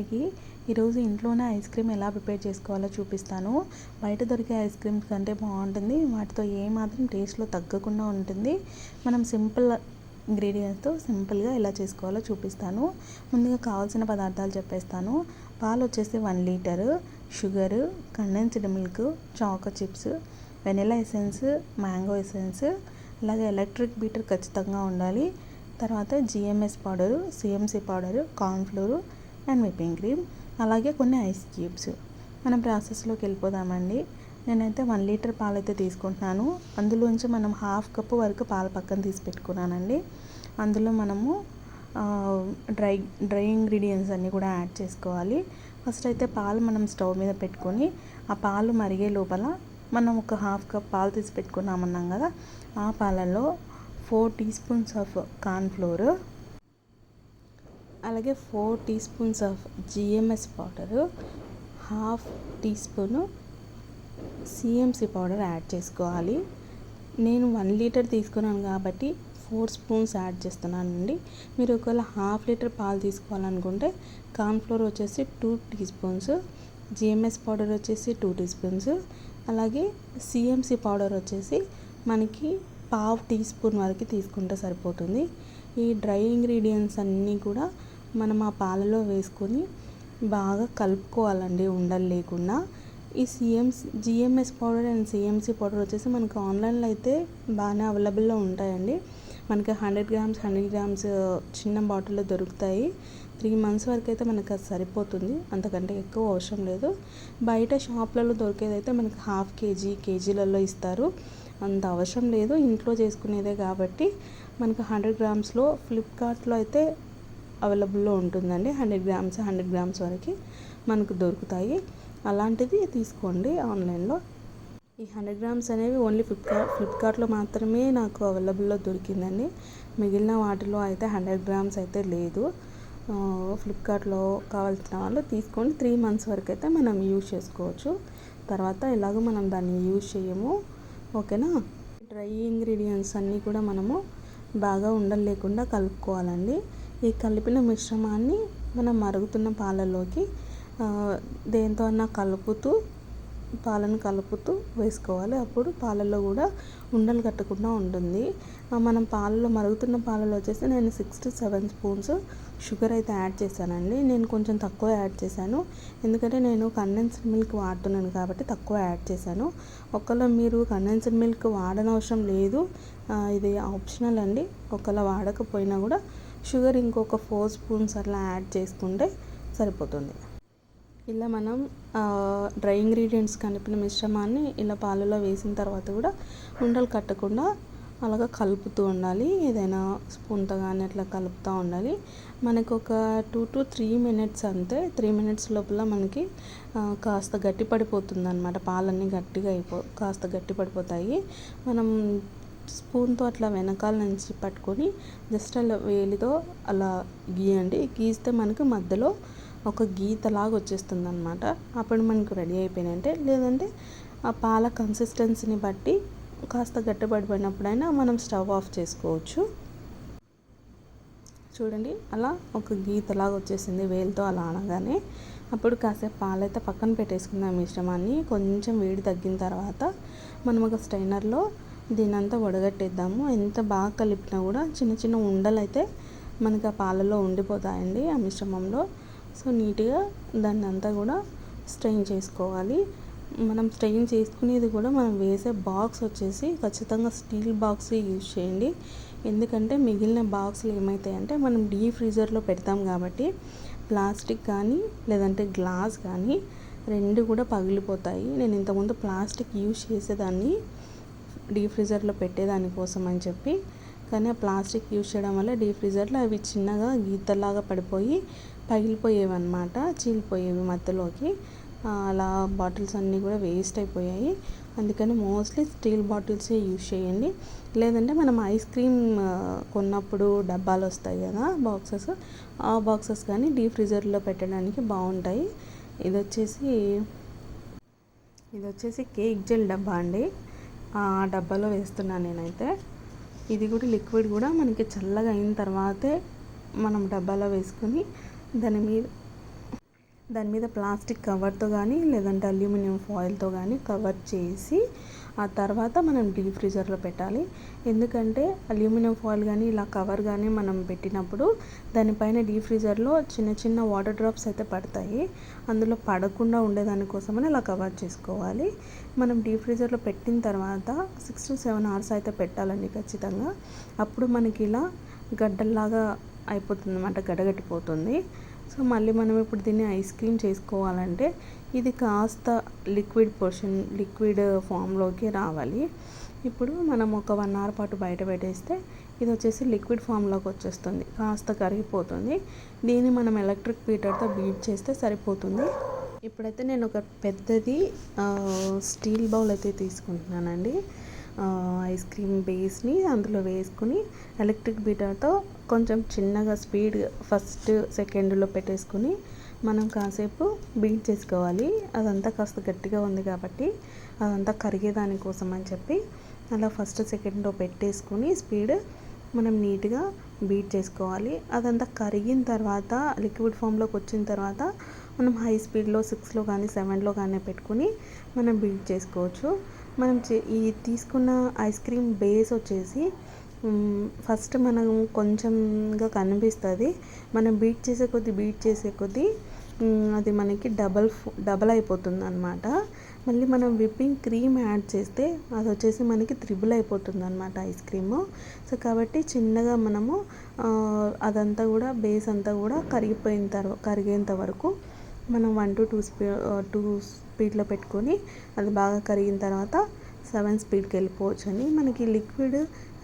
అందరికీ ఈరోజు ఇంట్లోనే ఐస్ క్రీమ్ ఎలా ప్రిపేర్ చేసుకోవాలో చూపిస్తాను. బయట దొరికే ఐస్ క్రీమ్స్ కంటే బాగుంటుంది, వాటితో ఏమాత్రం టేస్ట్లో తగ్గకుండా ఉంటుంది. మనం సింపుల్ ఇంగ్రీడియంట్స్తో సింపుల్గా ఎలా చేసుకోవాలో చూపిస్తాను. ముందుగా కావాల్సిన పదార్థాలు చెప్పేస్తాను. పాలు వచ్చేసి 1 litre, sugar, condensed milk, choco chips, vanilla essence, mango essence, అలాగే ఎలక్ట్రిక్ బీటర్ ఖచ్చితంగా ఉండాలి. తర్వాత GMS powder, CMC powder, cornflour and whipping cream, అలాగే కొన్ని ఐస్ క్యూబ్స్. మనం ప్రాసెస్లోకి వెళ్ళిపోదామండి. నేనైతే 1 లీటర్ పాలు అయితే తీసుకుంటున్నాను. అందులోంచి మనం 1/2 కప్పు వరకు పాలు పక్కన తీసి పెట్టుకున్నానండి. అందులో మనము డ్రై ఇంగ్రీడియంట్స్ అన్నీ కూడా యాడ్ చేసుకోవాలి. ఫస్ట్ అయితే పాలు మనం స్టవ్ మీద పెట్టుకొని ఆ పాలు మరిగే లోపల మనం ఒక 1/2 కప్ పాలు తీసి పెట్టుకున్నామన్నాం కదా, ఆ పాలల్లో 4 టీ స్పూన్స్ ఆఫ్ కార్న్ఫ్లోర్, అలాగే 4 tea spoons of GMS powder, 1/2 tea spoon CMC powder add చేసుకోవాలి. నేను 1 లీటర్ తీసుకున్నాను కాబట్టి 4 స్పూన్స్ యాడ్ చేస్తున్నానండి. మీరు ఒకవేళ 1/2 లీటర్ పాలు తీసుకోవాలనుకుంటే కార్న్ఫ్లోర్ వచ్చేసి 2 టీ స్పూన్స్, జిఎంఎస్ పౌడర్ వచ్చేసి 2 టీ స్పూన్స్, అలాగే సిఎంసి పౌడర్ వచ్చేసి మనకి 1/2 టీ స్పూన్ వరకు తీసుకుంటే సరిపోతుంది. ఈ డ్రై ఇంగ్రీడియంట్స్ అన్నీ కూడా మనం ఆ పాలలో వేసుకొని బాగా కలుపుకోవాలండి, ఉండలు లేకుండా. ఈ GMS powder and CMC powder వచ్చేసి మనకు ఆన్లైన్లో అయితే బాగానే అవైలబుల్లో ఉంటాయండి. మనకి 100 గ్రామ్స్ చిన్న బాటిల్లో దొరుకుతాయి. 3 months వరకు అయితే మనకు అది సరిపోతుంది, అంతకంటే ఎక్కువ అవసరం లేదు. బయట షాప్లలో దొరికేదైతే మనకి 1/2 kg కేజీలలో ఇస్తారు, అంత అవసరం లేదు. ఇంట్లో చేసుకునేదే కాబట్టి మనకు 100 గ్రామ్స్లో ఫ్లిప్కార్ట్లో అయితే అవైలబుల్లో ఉంటుందండి. 100 గ్రామ్స్ వరకు మనకు దొరుకుతాయి. అలాంటిది తీసుకోండి ఆన్లైన్లో. ఈ 100 గ్రామ్స్ అనేవి ఓన్లీ ఫ్లిప్కార్ట్లో మాత్రమే నాకు అవైలబుల్లో దొరికిందండి. మిగిలిన వాటిలో అయితే 100 గ్రామ్స్ అయితే లేదు. ఫ్లిప్కార్ట్లో కావాల్సిన వాళ్ళు తీసుకొని 3 months వరకు అయితే మనం యూజ్ చేసుకోవచ్చు. తర్వాత ఎలాగో మనం దాన్ని యూజ్ చేయము, ఓకేనా. డ్రై ఇంగ్రీడియంట్స్ అన్నీ కూడా మనము బాగా ఉండలు లేకుండా కలుపుకోవాలండి. ఈ కలిపిన మిశ్రమాన్ని మనం మరుగుతున్న పాలలోకి దేంతో అన్నా పాలను కలుపుతూ వేసుకోవాలి. అప్పుడు పాలలో కూడా ఉండలు కట్టకుండా ఉంటుంది. మనం మరుగుతున్న పాలలో వచ్చేసి నేను 6 to 7 స్పూన్స్ షుగర్ అయితే యాడ్ చేశానండి. నేను కొంచెం తక్కువ యాడ్ చేశాను, ఎందుకంటే నేను కండెన్స్డ్ మిల్క్ వాడుతున్నాను కాబట్టి తక్కువ యాడ్ చేశాను. ఒకవేళ మీరు కండెన్స్డ్ మిల్క్ వాడనవసరం లేదు, ఇది ఆప్షనల్ అండి. ఒకవేళ వాడకపోయినా కూడా షుగర్ ఇంకొక 4 స్పూన్స్ అట్లా యాడ్ చేసుకుంటే సరిపోతుంది. ఇలా మనం డ్రై ఇంగ్రీడియంట్స్ కలిపిన మిశ్రమాన్ని ఇలా పాలలో వేసిన తర్వాత కూడా ఉండలు కట్టకుండా అలాగా కలుపుతూ ఉండాలి. ఏదైనా స్పూన్తో కానీ అట్లా కలుపుతూ ఉండాలి. మనకు ఒక 2 to 3 minutes అంతే. 3 minutes లోపల మనకి కాస్త గట్టి పడిపోతుంది అనమాట. పాలన్నీ కాస్త గట్టి పడిపోతాయి. మనం స్పూన్తో అట్లా వెనకాల నుంచి పట్టుకొని జస్ట్ అలా వేలితో అలా గీస్తే మనకు మధ్యలో ఒక గీతలాగా వచ్చేస్తుంది అనమాట. అప్పుడు మనకు రెడీ అయిపోయినట్టే. లేదంటే ఆ పాల కన్సిస్టెన్సీని బట్టి కాస్త గట్టిపడిపోయినప్పుడైనా మనం స్టవ్ ఆఫ్ చేసుకోవచ్చు. చూడండి, అలా ఒక గీతలాగా వచ్చేసింది వేలుతో అలా అనగానే. అప్పుడు కాసేపు పాలైతే పక్కన పెట్టేసుకుందాం మిశ్రమాన్ని. కొంచెం వేడి తగ్గిన తర్వాత మనం ఒక స్ట్రైనర్లో దీనంతా వడగట్టేద్దాము. ఎంత బాగా కలిపినా కూడా చిన్న చిన్న ఉండలు అయితే మనకి ఆ పాలలో ఉండిపోతాయండి ఆ మిశ్రమంలో. సో నీట్గా దాన్ని అంతా కూడా స్ట్రెయిన్ చేసుకోవాలి. మనం స్ట్రెయిన్ చేసుకునేది కూడా మనం వేసే బాక్స్ వచ్చేసి ఖచ్చితంగా స్టీల్ బాక్స్ యూజ్ చేయండి. ఎందుకంటే మిగిలిన బాక్స్లు ఏమవుతాయంటే మనం డీప్ ఫ్రీజర్లో పెడతాం కాబట్టి ప్లాస్టిక్ కానీ లేదంటే గ్లాస్ కానీ 2 కూడా పగిలిపోతాయి. నేను ఇంతకుముందు ప్లాస్టిక్ యూజ్ చేసేదాన్ని డీప్ ఫ్రీజర్లో పెట్టేదానికోసం అని చెప్పి, కానీ ఆ ప్లాస్టిక్ యూజ్ చేయడం వల్ల డీప్ ఫ్రీజర్లో అవి చిన్నగా గీతలాగా పడిపోయి పగిలిపోయేవి అనమాట, చీలిపోయేవి మధ్యలోకి. అలా బాటిల్స్ అన్నీ కూడా వేస్ట్ అయిపోయాయి. అందుకని మోస్ట్లీ స్టీల్ బాటిల్సే యూజ్ చేయండి. లేదంటే మనం ఐస్ క్రీమ్ కొన్నప్పుడు డబ్బాలు వస్తాయి కదా బాక్సెస్, ఆ బాక్సెస్ కానీ డీప్ ఫ్రీజర్లో పెట్టడానికి బాగుంటాయి. ఇది వచ్చేసి కేక్ జెల్ డబ్బా అండి. ఆ డబ్బాలో వేస్తున్నాను నేనైతే. ఇది కూడా లిక్విడ్ కూడా మనకి చల్లగా అయిన తర్వాతే మనం డబ్బాలో వేసుకొని దాని మీద దాని మీద ప్లాస్టిక్ కవర్తో కానీ లేదంటే అల్యూమినియం ఫాయిల్తో కానీ కవర్ చేసి ఆ తర్వాత మనం డీప్ ఫ్రీజర్లో పెట్టాలి. ఎందుకంటే అల్యూమినియం ఫాయిల్ కానీ ఇలా కవర్ కానీ మనం పెట్టినప్పుడు దానిపైన డీప్ ఫ్రీజర్లో చిన్న చిన్న వాటర్ డ్రాప్స్ అయితే పడతాయి. అందులో పడకుండా ఉండేదానికోసమని ఇలా కవర్ చేసుకోవాలి. మనం డీప్ ఫ్రీజర్లో పెట్టిన తర్వాత 6 to 7 hours అయితే పెట్టాలండి ఖచ్చితంగా. అప్పుడు మనకి ఇలా గడ్డల్లాగా అయిపోతుంది అన్నమాట, గడగట్టిపోతుంది. సో మళ్ళీ మనం ఇప్పుడు దీన్ని ఐస్ క్రీమ్ చేసుకోవాలంటే ఇది కాస్త లిక్విడ్ ఫామ్లోకి రావాలి. ఇప్పుడు మనం ఒక 1 hour పాటు బయట పెట్టేస్తే ఇది వచ్చేసి లిక్విడ్ ఫామ్లోకి వచ్చేస్తుంది, కాస్త కరిగిపోతుంది. దీన్ని మనం ఎలక్ట్రిక్ బీటర్తో బీట్ చేస్తే సరిపోతుంది. ఇప్పుడైతే నేను ఒక పెద్దది స్టీల్ బౌల్ అయితే తీసుకుంటున్నానండి. ఐస్ క్రీమ్ బేస్ని అందులో వేసుకుని ఎలక్ట్రిక్ బీటర్తో కొంచెం చిన్నగా స్పీడ్ ఫస్ట్ సెకండ్లో పెట్టేసుకుని మనం కాసేపు బీట్ చేసుకోవాలి. అదంతా కాస్త గట్టిగా ఉంది కాబట్టి అదంతా కరిగేదానికోసం అని చెప్పి అలా ఫస్ట్ సెకండ్లో పెట్టేసుకుని స్పీడ్ మనం నీట్గా బీట్ చేసుకోవాలి. అదంతా కరిగిన తర్వాత లిక్విడ్ ఫామ్లోకి వచ్చిన తర్వాత మనం హై స్పీడ్లో 6లో కానీ 7లో కానీ పెట్టుకుని మనం బీట్ చేసుకోవచ్చు. మనం ఈ తీసుకున్న ఐస్ క్రీమ్ బేస్ వచ్చేసి ఫస్ట్ మనం కొంచెంగా కనిపిస్తుంది. మనం బీట్ చేసే కొద్దీ అది మనకి డబల్ అయిపోతుంది అన్నమాట. మళ్ళీ మనం విప్పింగ్ క్రీమ్ యాడ్ చేస్తే అది వచ్చేసి మనకి 3 అయిపోతుంది అన్నమాట ఐస్ క్రీము. సో కాబట్టి చిన్నగా మనము అదంతా కూడా బేస్ అంతా కూడా కరిగేంత వరకు మనం 1 to 2 స్పీడ్లో పెట్టుకొని అది బాగా కరిగిన తర్వాత 7 స్పీడ్కి వెళ్ళిపోవచ్చు అని. మనకి లిక్విడ్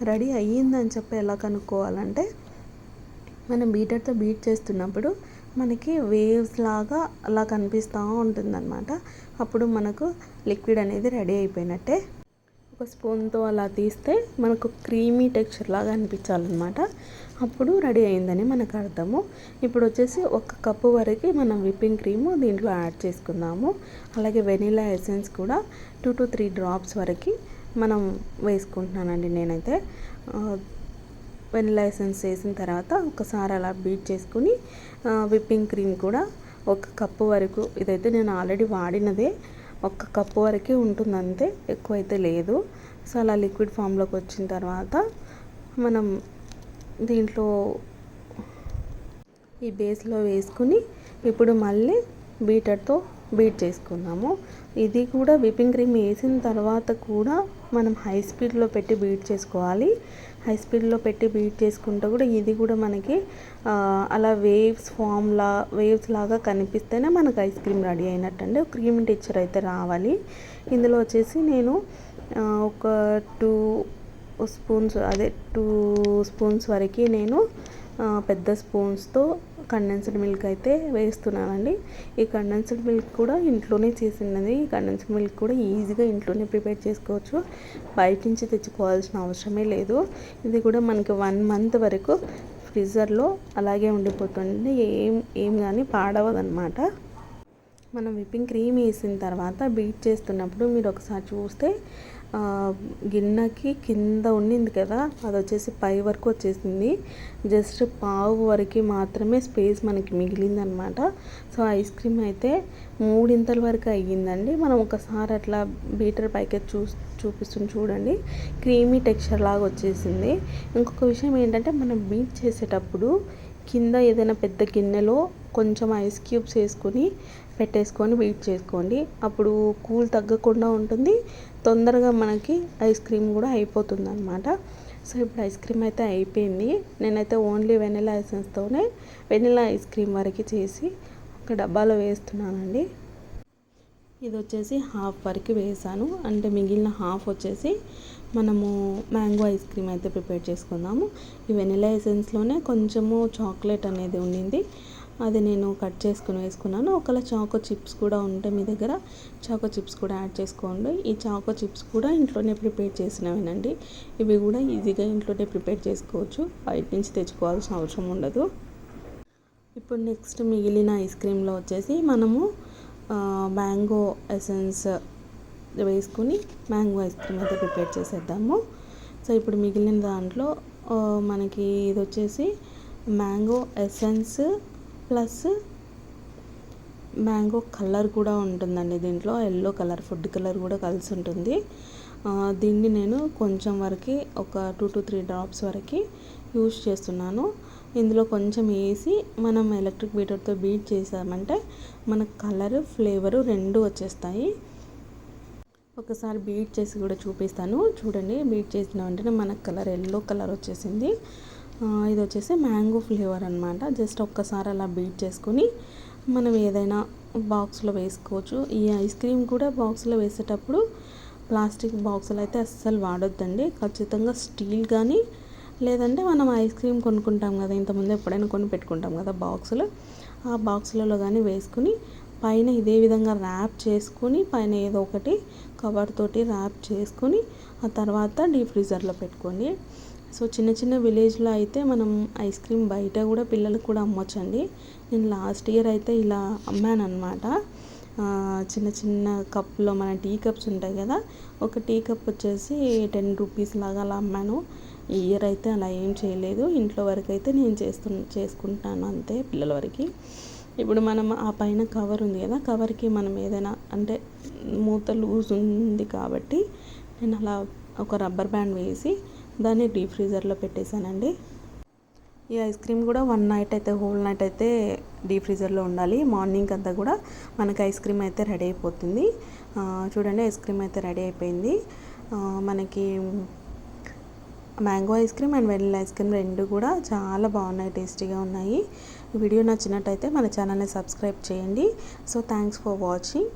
రెడీ అయ్యిందని చెప్పి ఎలా కనుక్కోవాలంటే మనం బీటర్తో బీట్ చేస్తున్నప్పుడు మనకి వేవ్స్ లాగా అలా కనిపిస్తూ ఉంటుందన్నమాట. అప్పుడు మనకు లిక్విడ్ అనేది రెడీ అయిపోయినట్టే. ఒక స్పూన్తో అలా తీస్తే మనకు క్రీమీ టెక్స్చర్ లాగా అనిపించాలన్నమాట. అప్పుడు రెడీ అయిందని మనకు అర్థము. ఇప్పుడు వచ్చేసి 1 కప్పు వరకు మనం విప్పింగ్ క్రీము దీంట్లో యాడ్ చేసుకుందాము. అలాగే వెనిలా ఎసెన్స్ కూడా 2 to 3 drops వరకు మనం వేసుకుంటున్నానండి నేనైతే. వెనిలా ఎసెన్స్ వేసిన తర్వాత ఒకసారి అలా బీట్ చేసుకుని విప్పింగ్ క్రీమ్ కూడా 1 కప్పు వరకు, ఇదైతే నేను ఆల్రెడీ వాడినదే, 1 కప్పు వరకే ఉంటుంది అంతే, ఎక్కువైతే లేదు. సో అలా లిక్విడ్ ఫామ్లోకి వచ్చిన తర్వాత మనం దీంట్లో ఈ బేస్లో వేసుకుని ఇప్పుడు మళ్ళీ బీటర్తో బీట్ చేసుకుందాము. ఇది కూడా విప్పింగ్ క్రీమ్ వేసిన తర్వాత కూడా మనం హై స్పీడ్లో పెట్టి బీట్ చేసుకోవాలి. హై స్పీడ్లో పెట్టి బీట్ చేసుకుంటే కూడా ఇది కూడా మనకి అలా వేవ్స్ లాగా కనిపిస్తేనే మనకు ఐస్ క్రీమ్ రెడీ అయినట్టండి. క్రీమ్ టెక్స్చర్ అయితే రావాలి. ఇందులో వచ్చేసి నేను ఒక 2 స్పూన్స్ వరకు నేను పెద్ద స్పూన్స్తో కండెన్స్డ్ మిల్క్ అయితే వేస్తున్నానండి. ఈ కండెన్స్డ్ మిల్క్ కూడా ఇంట్లోనే చేసినది. ఈ కండెన్స్డ్ మిల్క్ కూడా ఈజీగా ఇంట్లోనే ప్రిపేర్ చేసుకోవచ్చు, బయట నుంచి తెచ్చుకోవాల్సిన అవసరమే లేదు. ఇది కూడా మనకి 1 month వరకు ఫ్రీజర్లో అలాగే ఉండిపోతుంది, ఏం కానీ పాడవదన్నమాట. మనం విప్పింగ్ క్రీమ్ వేసిన తర్వాత బీట్ చేస్తున్నప్పుడు మీరు ఒకసారి చూస్తే గిన్నెకి కింద ఉండింది కదా, అది వచ్చేసి పై వరకు వచ్చేసింది. జస్ట్ పావు వరకు మాత్రమే స్పేస్ మనకి మిగిలిందనమాట. సో ఐస్ క్రీమ్ అయితే 3 వరకు అయ్యిందండి. మనం ఒకసారి అట్లా బీటర్ పైకి చూపిస్తుంది చూడండి, క్రీమీ టెక్స్చర్ లాగా వచ్చేసింది. ఇంకొక విషయం ఏంటంటే మనం బీట్ చేసేటప్పుడు కింద ఏదైనా పెద్ద గిన్నెలో కొంచెం ఐస్ క్యూబ్స్ వేసుకొని పెట్టేసుకొని బీట్ చేసుకోండి. అప్పుడు కూల్ తగ్గకుండా ఉంటుంది, తొందరగా మనకి ఐస్ క్రీమ్ కూడా అయిపోతుంది అనమాట. సో ఇప్పుడు ఐస్ క్రీమ్ అయితే అయిపోయింది. నేనైతే ఓన్లీ వెనిలా ఎసెన్స్తోనే వెనిలా ఐస్ క్రీమ్ వరకు చేసి ఒక డబ్బాలో వేస్తున్నానండి. ఇది వచ్చేసి హాఫ్ వరకు వేసాను, అంటే మిగిలిన హాఫ్ వచ్చేసి మనము మ్యాంగో ఐస్ క్రీమ్ అయితే ప్రిపేర్ చేసుకుందాము. ఈ వెనిలా ఎసెన్స్లోనే కొంచెము చాక్లెట్ అనేది ఉండింది, అది నేను కట్ చేసుకుని వేసుకున్నాను. ఒకవేళ చాకో చిప్స్ కూడా ఉంటే మీ దగ్గర చాకో చిప్స్ కూడా యాడ్ చేసుకోండి. ఈ చాకో చిప్స్ కూడా ఇంట్లోనే ప్రిపేర్ చేసినవేనండి. ఇవి కూడా ఈజీగా ఇంట్లోనే ప్రిపేర్ చేసుకోవచ్చు, బయట నుంచి తెచ్చుకోవాల్సిన అవసరం ఉండదు. ఇప్పుడు నెక్స్ట్ మిగిలిన ఐస్ క్రీమ్లో వచ్చేసి మనము మ్యాంగో ఎసెన్స్ వేసుకుని మ్యాంగో ఐస్ క్రీమ్ అయితే ప్రిపేర్ చేసేద్దాము. సో ఇప్పుడు మిగిలిన దాంట్లో మనకి ఇది వచ్చేసి mango essence plus mango colour కూడా ఉంటుందండి దీంట్లో, ఎల్లో కలర్, ఫుడ్ కలర్ కూడా కలిసి ఉంటుంది. దీన్ని నేను కొంచెం వరకు ఒక 2 to 3 డ్రాప్స్ వరకు యూజ్ చేస్తున్నాను. ఇందులో కొంచెం వేసి మనం ఎలక్ట్రిక్ బీటర్తో బీట్ చేసామంటే మనకు కలర్, ఫ్లేవరు రెండు వచ్చేస్తాయి. ఒకసారి బీట్ చేసి కూడా చూపిస్తాను చూడండి. బీట్ చేసిన వెంటనే మనకు కలర్ ఎల్లో కలర్ వచ్చేసింది. ఇది వచ్చేసి మ్యాంగో ఫ్లేవర్ అనమాట. జస్ట్ ఒక్కసారి అలా బీట్ చేసుకొని మనం ఏదైనా బాక్స్లో వేసుకోవచ్చు. ఈ ఐస్ క్రీమ్ కూడా బాక్స్లో వేసేటప్పుడు ప్లాస్టిక్ బాక్సులు అయితే అస్సలు వాడొద్దండి. ఖచ్చితంగా స్టీల్ కానీ, లేదంటే మనం ఐస్ క్రీమ్ కొనుక్కుంటాం కదా, ఇంతకుముందు ఎప్పుడైనా కొని పెట్టుకుంటాం కదా బాక్సులు, ఆ బాక్సులలో కానీ వేసుకుని పైన ఇదే విధంగా ర్యాప్ చేసుకొని, పైన ఏదో ఒకటి కవర్ తోటి ర్యాప్ చేసుకొని ఆ తర్వాత డీప్ ఫ్రీజర్లో పెట్టుకోండి. సో చిన్న చిన్న విలేజ్లో అయితే మనం ఐస్ క్రీమ్ బయట కూడా పిల్లలకు కూడా అమ్మొచ్చండి. నేను లాస్ట్ ఇయర్ అయితే ఇలా అమ్మాను అనమాట. చిన్న చిన్న కప్లో మన టీ కప్స్ ఉంటాయి కదా, ఒక టీ కప్ వచ్చేసి 10 రూపీస్ లాగా అలా అమ్మాను. ఈ ఇయర్ అయితే అలా ఏం చేయలేదు, ఇంట్లో వరకు అయితే నేను చేసుకుంటాను అంతే, పిల్లల వరకు. ఇప్పుడు మనం ఆ పైన కవర్ ఉంది కదా, కవర్కి మనం ఏదైనా అంటే మూత లూజ్ ఉంది కాబట్టి నేను అలా ఒక రబ్బర్ బ్యాండ్ వేసి దాన్ని డీప్ ఫ్రీజర్లో పెట్టేశానండి. ఈ ఐస్ క్రీమ్ కూడా 1 నైట్ అయితే, హోల్ నైట్ అయితే డీప్ ఫ్రీజర్లో ఉండాలి. మార్నింగ్ అంతా కూడా మనకి ఐస్ క్రీమ్ అయితే రెడీ అయిపోతుంది. చూడండి, ఐస్ క్రీమ్ అయితే రెడీ అయిపోయింది. మనకి mango ice cream and vanilla ice cream రెండు కూడా చాలా బాగున్నాయి, టేస్టీగా ఉన్నాయి. వీడియో నచ్చినట్టయితే మన ఛానల్ని సబ్స్క్రైబ్ చేయండి. So thanks for watching.